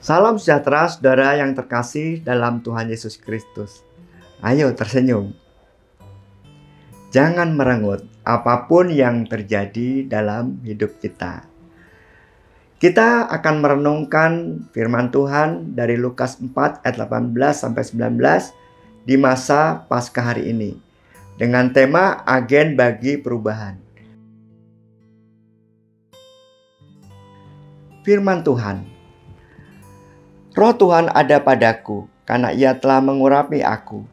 Salam sejahtera saudara yang terkasih dalam Tuhan Yesus Kristus. Ayo tersenyum. Jangan merengut apapun yang terjadi dalam hidup kita. Kita akan merenungkan firman Tuhan dari Lukas 4 ayat 18-19 di masa Paskah hari ini dengan tema agen bagi perubahan. Firman Tuhan, Roh Tuhan ada padaku, karena Ia telah mengurapi aku,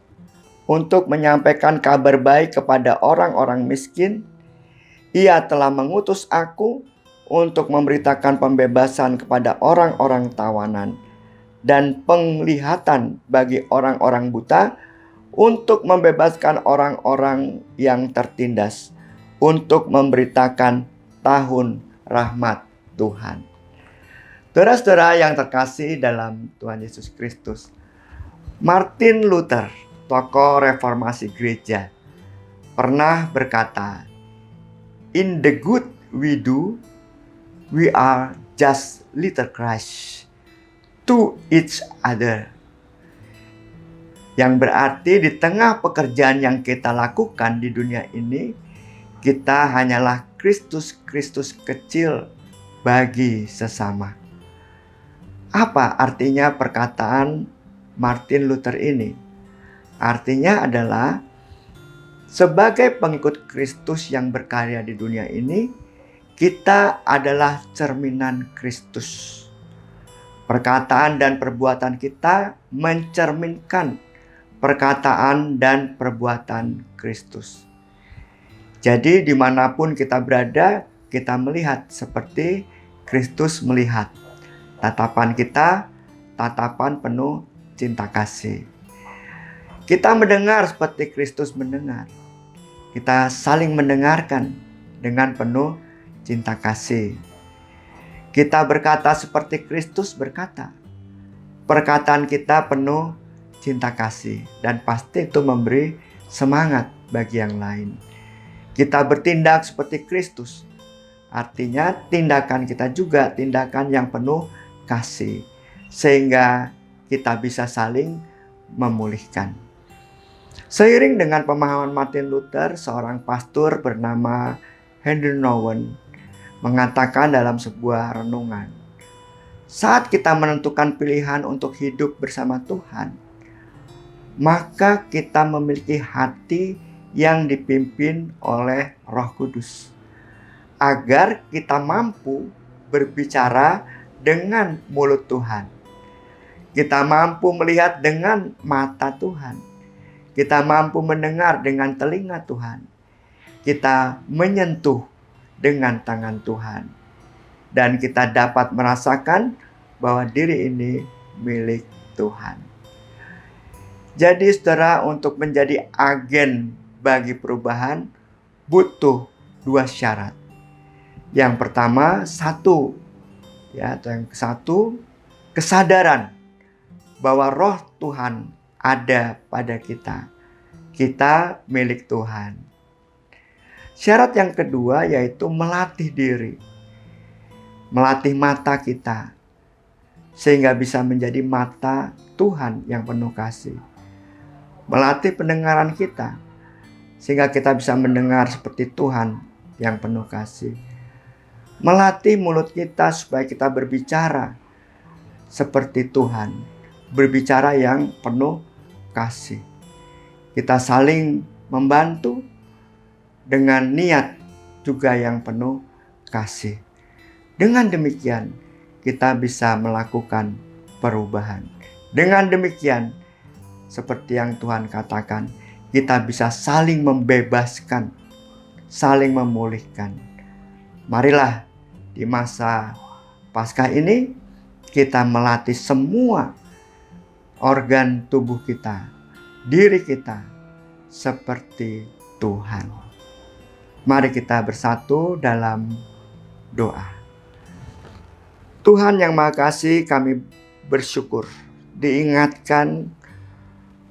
untuk menyampaikan kabar baik kepada orang-orang miskin. Ia telah mengutus aku untuk memberitakan pembebasan kepada orang-orang tawanan, dan penglihatan bagi orang-orang buta, untuk membebaskan orang-orang yang tertindas, untuk memberitakan tahun rahmat Tuhan. Saudara-saudara yang terkasih dalam Tuhan Yesus Kristus, Martin Luther, tokoh reformasi gereja, pernah berkata, "In the good we do, we are just little Christ to each other." Yang berarti di tengah pekerjaan yang kita lakukan di dunia ini, kita hanyalah Kristus kecil bagi sesama. Apa artinya perkataan Martin Luther ini? Artinya adalah sebagai pengikut Kristus yang berkarya di dunia ini, kita adalah cerminan Kristus. Perkataan dan perbuatan kita mencerminkan perkataan dan perbuatan Kristus. Jadi dimanapun kita berada, kita melihat seperti Kristus melihat. Tatapan kita, tatapan penuh cinta kasih. Kita mendengar seperti Kristus mendengar. Kita saling mendengarkan dengan penuh cinta kasih. Kita berkata seperti Kristus berkata. Perkataan kita penuh cinta kasih, dan pasti itu memberi semangat bagi yang lain. Kita bertindak seperti Kristus. Artinya tindakan kita juga tindakan yang penuh kasih, sehingga kita bisa saling memulihkan. Seiring dengan pemahaman Martin Luther, seorang pastor bernama Henry Nouwen mengatakan dalam sebuah renungan, saat kita menentukan pilihan untuk hidup bersama Tuhan, maka kita memiliki hati yang dipimpin oleh Roh Kudus, agar kita mampu berbicara dengan mulut Tuhan. Kita mampu melihat dengan mata Tuhan. Kita mampu mendengar dengan telinga Tuhan. Kita menyentuh dengan tangan Tuhan. Dan kita dapat merasakan bahwa diri ini milik Tuhan. Jadi saudara, untuk menjadi agen bagi perubahan butuh dua syarat. Yang pertama, satu, kesadaran bahwa Roh Tuhan ada pada kita. Kita milik Tuhan. Syarat yang kedua yaitu melatih diri. Melatih mata kita, sehingga bisa menjadi mata Tuhan yang penuh kasih. Melatih pendengaran kita, sehingga kita bisa mendengar seperti Tuhan yang penuh kasih. Melatih mulut kita supaya kita berbicara seperti Tuhan, berbicara yang penuh kasih. Kita saling membantu dengan niat juga yang penuh kasih. Dengan demikian, kita bisa melakukan perubahan. Dengan demikian, seperti yang Tuhan katakan, kita bisa saling membebaskan, saling memulihkan. Marilah di masa Paskah ini kita melatih semua organ tubuh kita, diri kita seperti Tuhan. Mari kita bersatu dalam doa. Tuhan yang Maha Kasih, kami bersyukur diingatkan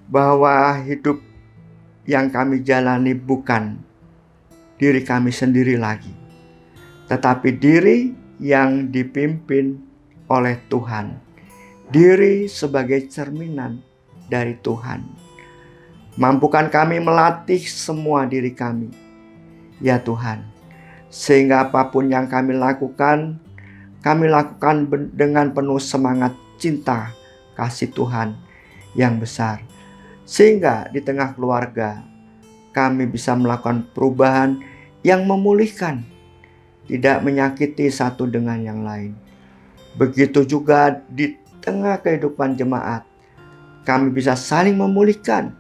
bahwa hidup yang kami jalani bukan diri kami sendiri lagi, tetapi diri yang dipimpin oleh Tuhan, diri sebagai cerminan dari Tuhan. Mampukan kami melatih semua diri kami, ya Tuhan, sehingga apapun yang kami lakukan dengan penuh semangat cinta kasih Tuhan yang besar. Sehingga di tengah keluarga kami bisa melakukan perubahan yang memulihkan, tidak menyakiti satu dengan yang lain. Begitu juga di tengah kehidupan jemaat, kami bisa saling memulihkan,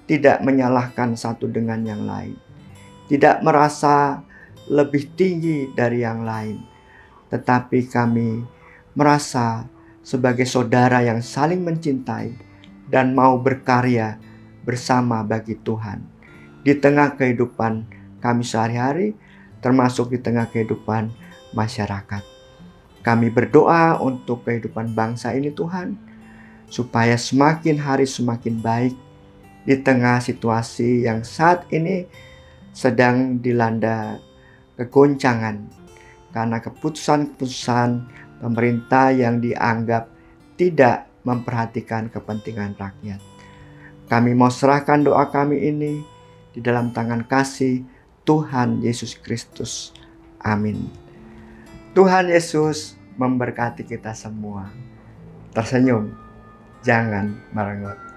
tidak menyalahkan satu dengan yang lain, tidak merasa lebih tinggi dari yang lain, tetapi kami merasa sebagai saudara yang saling mencintai dan mau berkarya bersama bagi Tuhan di tengah kehidupan kami sehari-hari, termasuk di tengah kehidupan masyarakat. Kami berdoa untuk kehidupan bangsa ini Tuhan, supaya semakin hari semakin baik di tengah situasi yang saat ini sedang dilanda kegoncangan karena keputusan-keputusan pemerintah yang dianggap tidak memperhatikan kepentingan rakyat. Kami mau serahkan doa kami ini di dalam tangan kasih Tuhan Yesus Kristus. Amin. Tuhan Yesus memberkati kita semua. Tersenyum, jangan merengut.